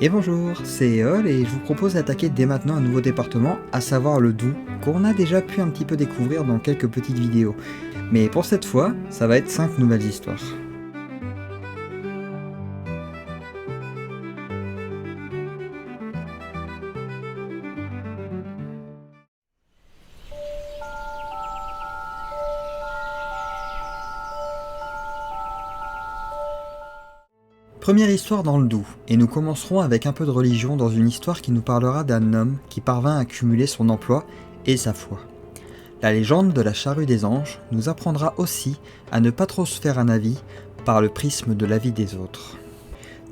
Et bonjour, c'est Eol et je vous propose d'attaquer dès maintenant un nouveau département, à savoir le Doubs, qu'on a déjà pu un petit peu découvrir dans quelques petites vidéos. Mais pour cette fois, ça va être 5 nouvelles histoires. Première histoire dans le Doubs, et nous commencerons avec un peu de religion dans une histoire qui nous parlera d'un homme qui parvint à cumuler son emploi et sa foi. La légende de la charrue des anges nous apprendra aussi à ne pas trop se faire un avis par le prisme de l'avis des autres.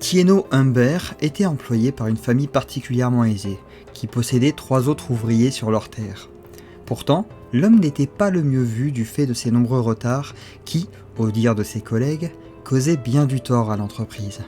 Thienot Humbert était employé par une famille particulièrement aisée, qui possédait 3 autres ouvriers sur leur terre. Pourtant, l'homme n'était pas le mieux vu du fait de ses nombreux retards qui, au dire de ses collègues, causaient bien du tort à l'entreprise.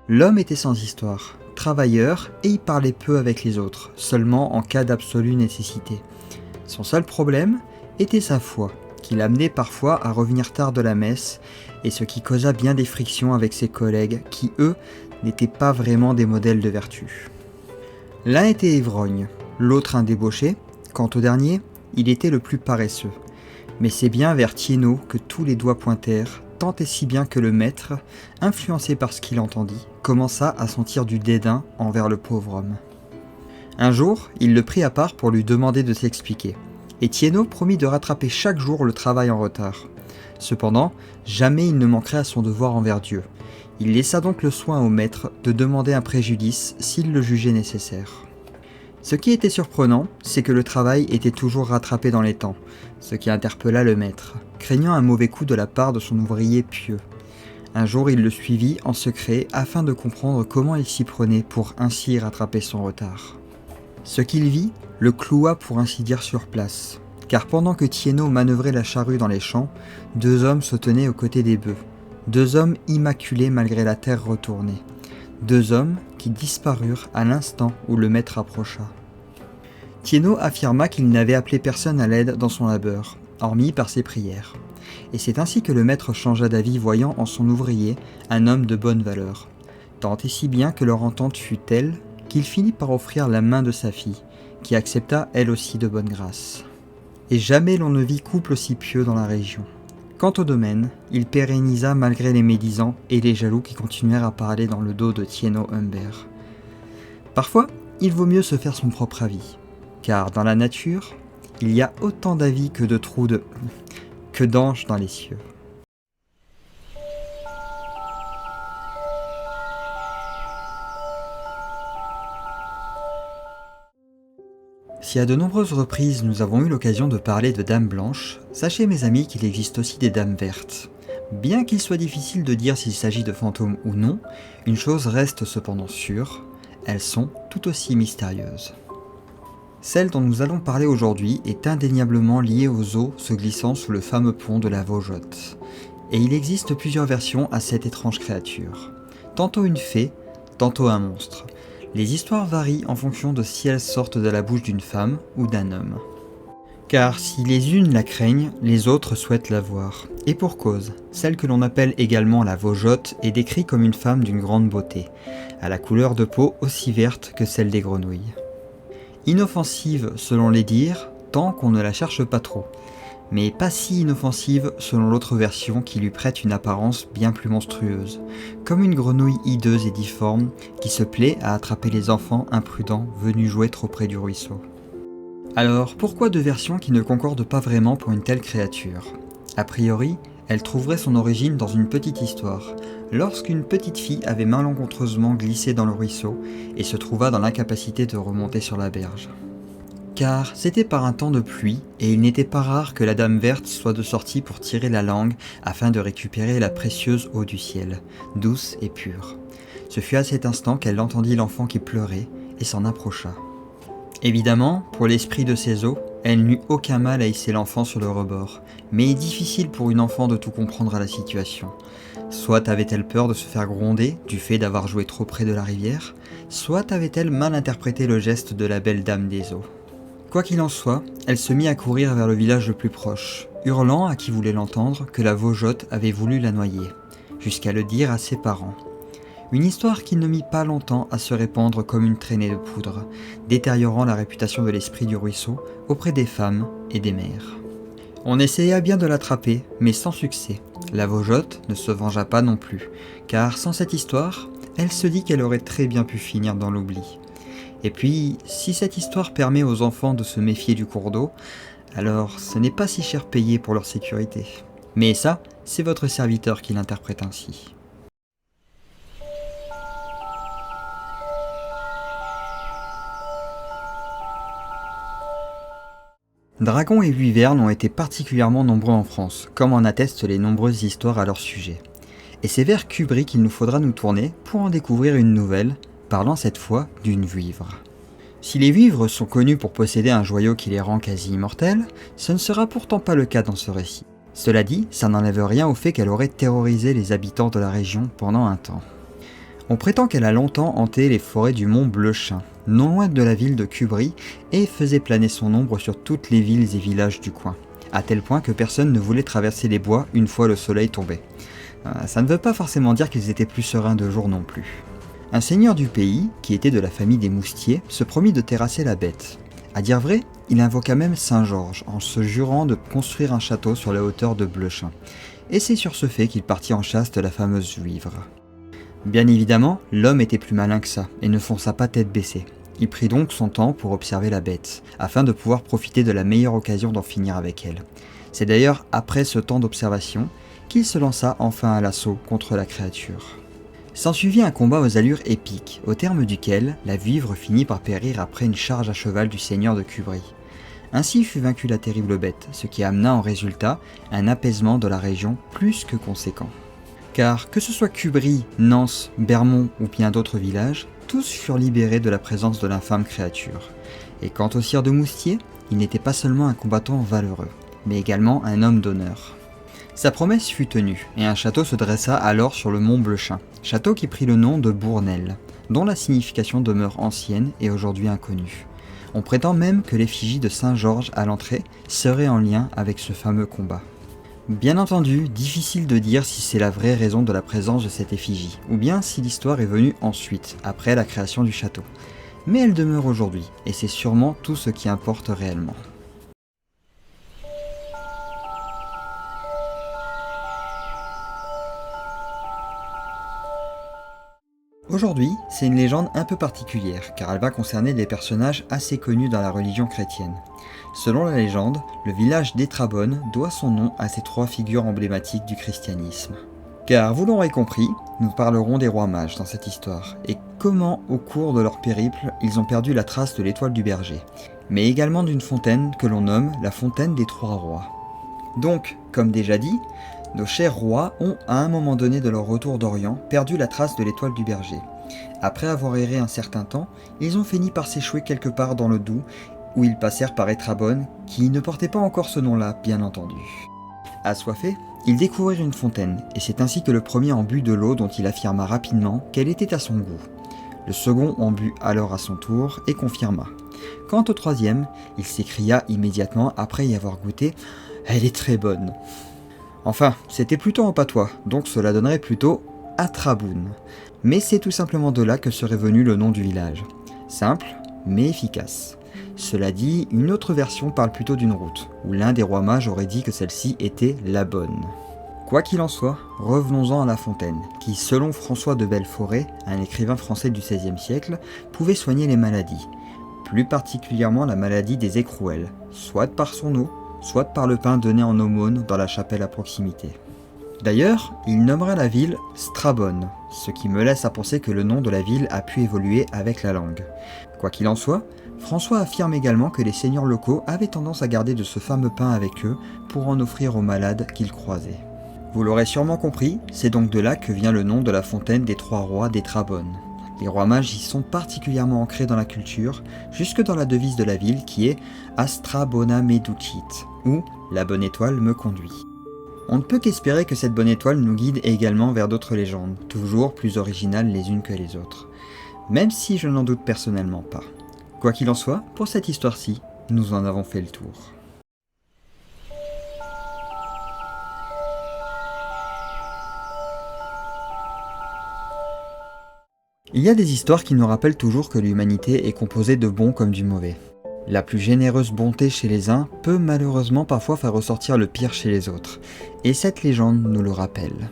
L'homme était sans histoire, travailleur et il parlait peu avec les autres, seulement en cas d'absolue nécessité. Son seul problème était sa foi, qui l'amenait parfois à revenir tard de la messe, et ce qui causa bien des frictions avec ses collègues qui, eux, n'étaient pas vraiment des modèles de vertu. L'un était ivrogne, l'autre un débauché, quant au dernier, il était le plus paresseux. Mais c'est bien vers Thienot que tous les doigts pointèrent, tant et si bien que le maître, influencé par ce qu'il entendit, commença à sentir du dédain envers le pauvre homme. Un jour, il le prit à part pour lui demander de s'expliquer, et Thienot promit de rattraper chaque jour le travail en retard. Cependant, jamais il ne manquerait à son devoir envers Dieu. Il laissa donc le soin au maître de demander un préjudice s'il le jugeait nécessaire. Ce qui était surprenant, c'est que le travail était toujours rattrapé dans les temps, ce qui interpella le maître, craignant un mauvais coup de la part de son ouvrier pieux. Un jour, il le suivit en secret afin de comprendre comment il s'y prenait pour ainsi rattraper son retard. Ce qu'il vit le cloua pour ainsi dire sur place, car pendant que Thienot manœuvrait la charrue dans les champs, 2 hommes se tenaient aux côtés des bœufs, 2 hommes immaculés malgré la terre retournée, 2 hommes qui disparurent à l'instant où le maître approcha. Thienot affirma qu'il n'avait appelé personne à l'aide dans son labeur, hormis par ses prières. Et c'est ainsi que le maître changea d'avis voyant en son ouvrier un homme de bonne valeur. Tant et si bien que leur entente fut telle qu'il finit par offrir la main de sa fille, qui accepta elle aussi de bonne grâce. Et jamais l'on ne vit couple aussi pieux dans la région. Quant au domaine, il pérennisa malgré les médisants et les jaloux qui continuèrent à parler dans le dos de Thienot Humbert. Parfois, il vaut mieux se faire son propre avis, car dans la nature, il y a autant d'avis que de trous que d'anges dans les cieux. Si à de nombreuses reprises nous avons eu l'occasion de parler de dames blanches, sachez mes amis qu'il existe aussi des dames vertes. Bien qu'il soit difficile de dire s'il s'agit de fantômes ou non, une chose reste cependant sûre, elles sont tout aussi mystérieuses. Celle dont nous allons parler aujourd'hui est indéniablement liée aux eaux se glissant sous le fameux pont de la Vaujotte. Et il existe plusieurs versions à cette étrange créature. Tantôt une fée, tantôt un monstre. Les histoires varient en fonction de si elles sortent de la bouche d'une femme ou d'un homme. Car si les unes la craignent, les autres souhaitent la voir. Et pour cause, celle que l'on appelle également la Vaujotte est décrite comme une femme d'une grande beauté, à la couleur de peau aussi verte que celle des grenouilles. Inoffensive selon les dires, tant qu'on ne la cherche pas trop, mais pas si inoffensive selon l'autre version qui lui prête une apparence bien plus monstrueuse, comme une grenouille hideuse et difforme qui se plaît à attraper les enfants imprudents venus jouer trop près du ruisseau. Alors, pourquoi 2 versions qui ne concordent pas vraiment pour une telle créature ? A priori, elle trouverait son origine dans une petite histoire, lorsqu'une petite fille avait malencontreusement glissé dans le ruisseau et se trouva dans l'incapacité de remonter sur la berge. Car c'était par un temps de pluie et il n'était pas rare que la dame verte soit de sortie pour tirer la langue afin de récupérer la précieuse eau du ciel, douce et pure. Ce fut à cet instant qu'elle entendit l'enfant qui pleurait et s'en approcha. Évidemment, pour l'esprit de ces eaux, elle n'eut aucun mal à hisser l'enfant sur le rebord, mais difficile pour une enfant de tout comprendre à la situation. Soit avait-elle peur de se faire gronder du fait d'avoir joué trop près de la rivière, soit avait-elle mal interprété le geste de la belle dame des eaux. Quoi qu'il en soit, elle se mit à courir vers le village le plus proche, hurlant à qui voulait l'entendre que la Vaujotte avait voulu la noyer, jusqu'à le dire à ses parents. Une histoire qui ne mit pas longtemps à se répandre comme une traînée de poudre, détériorant la réputation de l'esprit du ruisseau auprès des femmes et des mères. On essaya bien de l'attraper, mais sans succès. La Vaujotte ne se vengea pas non plus, car sans cette histoire, elle se dit qu'elle aurait très bien pu finir dans l'oubli. Et puis, si cette histoire permet aux enfants de se méfier du cours d'eau, alors ce n'est pas si cher payé pour leur sécurité. Mais ça, c'est votre serviteur qui l'interprète ainsi. Dragons et wyvernes ont été particulièrement nombreux en France, comme en attestent les nombreuses histoires à leur sujet. Et c'est vers Cubry qu'il nous faudra nous tourner pour en découvrir une nouvelle, parlant cette fois d'une vouivre. Si les vouivres sont connus pour posséder un joyau qui les rend quasi immortels, ce ne sera pourtant pas le cas dans ce récit. Cela dit, ça n'enlève rien au fait qu'elle aurait terrorisé les habitants de la région pendant un temps. On prétend qu'elle a longtemps hanté les forêts du mont Bleuchin, non loin de la ville de Cubry, et faisait planer son ombre sur toutes les villes et villages du coin, à tel point que personne ne voulait traverser les bois une fois le soleil tombé. Ça ne veut pas forcément dire qu'ils étaient plus sereins de jour non plus. Un seigneur du pays, qui était de la famille des Moustiers, se promit de terrasser la bête. À dire vrai, il invoqua même Saint-Georges, en se jurant de construire un château sur la hauteur de Bleuchin. Et c'est sur ce fait qu'il partit en chasse de la fameuse vouivre. Bien évidemment, l'homme était plus malin que ça, et ne fonça pas tête baissée. Il prit donc son temps pour observer la bête, afin de pouvoir profiter de la meilleure occasion d'en finir avec elle. C'est d'ailleurs après ce temps d'observation qu'il se lança enfin à l'assaut contre la créature. S'ensuivit un combat aux allures épiques, au terme duquel la vouivre finit par périr après une charge à cheval du seigneur de Cubry. Ainsi fut vaincue la terrible bête, ce qui amena en résultat un apaisement de la région plus que conséquent. Car que ce soit Cubry, Nance, Bermont ou bien d'autres villages, tous furent libérés de la présence de l'infâme créature. Et quant au sire de Moustier, il n'était pas seulement un combattant valeureux, mais également un homme d'honneur. Sa promesse fut tenue, et un château se dressa alors sur le mont Bleuchin, château qui prit le nom de Bournel, dont la signification demeure ancienne et aujourd'hui inconnue. On prétend même que l'effigie de Saint-Georges à l'entrée serait en lien avec ce fameux combat. Bien entendu, difficile de dire si c'est la vraie raison de la présence de cette effigie, ou bien si l'histoire est venue ensuite, après la création du château. Mais elle demeure aujourd'hui, et c'est sûrement tout ce qui importe réellement. Aujourd'hui, c'est une légende un peu particulière, car elle va concerner des personnages assez connus dans la religion chrétienne. Selon la légende, le village d'Étrabonne doit son nom à ces trois figures emblématiques du christianisme. Car vous l'aurez compris, nous parlerons des rois mages dans cette histoire, et comment au cours de leur périple, ils ont perdu la trace de l'étoile du berger, mais également d'une fontaine que l'on nomme la fontaine des trois rois. Donc, comme déjà dit, nos chers rois ont, à un moment donné de leur retour d'Orient, perdu la trace de l'étoile du berger. Après avoir erré un certain temps, ils ont fini par s'échouer quelque part dans le Doubs, où ils passèrent par Étrabonne, qui ne portait pas encore ce nom-là, bien entendu. Assoiffés, ils découvrirent une fontaine, et c'est ainsi que le premier en but de l'eau dont il affirma rapidement qu'elle était à son goût. Le second en but alors à son tour et confirma. Quant au troisième, il s'écria immédiatement après y avoir goûté « Elle est très bonne !» Enfin, c'était plutôt en patois, donc cela donnerait plutôt Atraboun. Mais c'est tout simplement de là que serait venu le nom du village. Simple, mais efficace. Cela dit, une autre version parle plutôt d'une route, où l'un des rois mages aurait dit que celle-ci était la bonne. Quoi qu'il en soit, revenons-en à la fontaine, qui, selon François de Belforêt, un écrivain français du XVIe siècle, pouvait soigner les maladies, plus particulièrement la maladie des écrouelles, soit par son eau, soit par le pain donné en aumône dans la chapelle à proximité. D'ailleurs, il nommera la ville Strabonne, ce qui me laisse à penser que le nom de la ville a pu évoluer avec la langue. Quoi qu'il en soit, François affirme également que les seigneurs locaux avaient tendance à garder de ce fameux pain avec eux pour en offrir aux malades qu'ils croisaient. Vous l'aurez sûrement compris, c'est donc de là que vient le nom de la fontaine des trois rois d'Étrabonne. Les rois mages y sont particulièrement ancrés dans la culture, jusque dans la devise de la ville qui est Astra Bona Me Ducit, ou La bonne étoile me conduit. On ne peut qu'espérer que cette bonne étoile nous guide également vers d'autres légendes, toujours plus originales les unes que les autres, même si je n'en doute personnellement pas. Quoi qu'il en soit, pour cette histoire-ci, nous en avons fait le tour. Il y a des histoires qui nous rappellent toujours que l'humanité est composée de bons comme du mauvais. La plus généreuse bonté chez les uns peut malheureusement parfois faire ressortir le pire chez les autres, et cette légende nous le rappelle.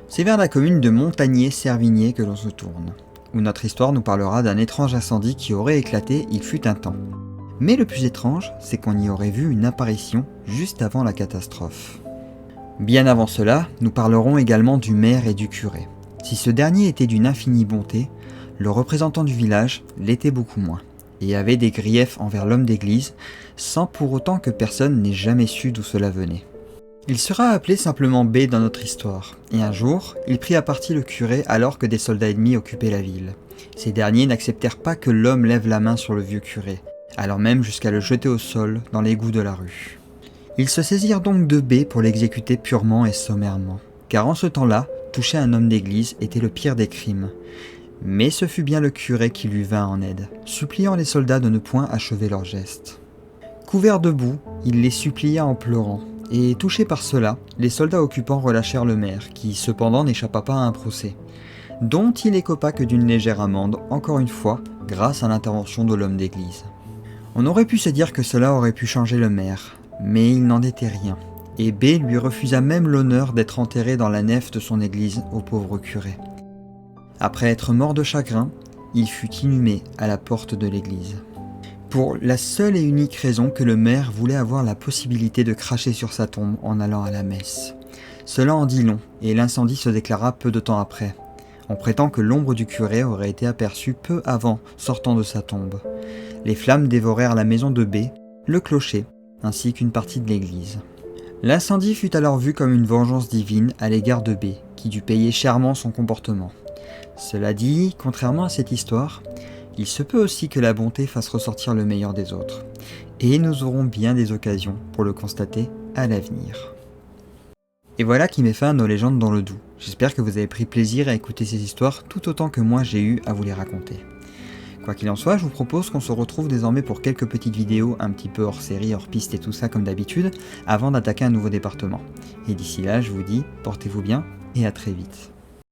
C'est vers la commune de Montagnier-Servigné que l'on se tourne, où notre histoire nous parlera d'un étrange incendie qui aurait éclaté il fut un temps. Mais le plus étrange, c'est qu'on y aurait vu une apparition juste avant la catastrophe. Bien avant cela, nous parlerons également du maire et du curé. Si ce dernier était d'une infinie bonté, le représentant du village l'était beaucoup moins, et avait des griefs envers l'homme d'église, sans pour autant que personne n'ait jamais su d'où cela venait. Il sera appelé simplement B dans notre histoire, et un jour, il prit à partie le curé alors que des soldats ennemis occupaient la ville. Ces derniers n'acceptèrent pas que l'homme lève la main sur le vieux curé, allant même jusqu'à le jeter au sol dans l'égout de la rue. Ils se saisirent donc de B pour l'exécuter purement et sommairement, car en ce temps-là, toucher un homme d'église était le pire des crimes. Mais ce fut bien le curé qui lui vint en aide, suppliant les soldats de ne point achever leur geste. Couvert de boue, il les supplia en pleurant, et touchés par cela, les soldats occupants relâchèrent le maire, qui cependant n'échappa pas à un procès, dont il écopa que d'une légère amende, encore une fois, grâce à l'intervention de l'homme d'église. On aurait pu se dire que cela aurait pu changer le maire, mais il n'en était rien, et B lui refusa même l'honneur d'être enterré dans la nef de son église au pauvre curé. Après être mort de chagrin, il fut inhumé à la porte de l'église. Pour la seule et unique raison que le maire voulait avoir la possibilité de cracher sur sa tombe en allant à la messe. Cela en dit long, et l'incendie se déclara peu de temps après. On prétend que l'ombre du curé aurait été aperçue peu avant sortant de sa tombe. Les flammes dévorèrent la maison de B, le clocher, ainsi qu'une partie de l'église. L'incendie fut alors vu comme une vengeance divine à l'égard de B, qui dut payer chèrement son comportement. Cela dit, contrairement à cette histoire, il se peut aussi que la bonté fasse ressortir le meilleur des autres. Et nous aurons bien des occasions pour le constater à l'avenir. Et voilà qui met fin à nos légendes dans le Doubs. J'espère que vous avez pris plaisir à écouter ces histoires tout autant que moi j'ai eu à vous les raconter. Quoi qu'il en soit, je vous propose qu'on se retrouve désormais pour quelques petites vidéos un petit peu hors série, hors piste et tout ça comme d'habitude, avant d'attaquer un nouveau département. Et d'ici là, je vous dis, portez-vous bien et à très vite.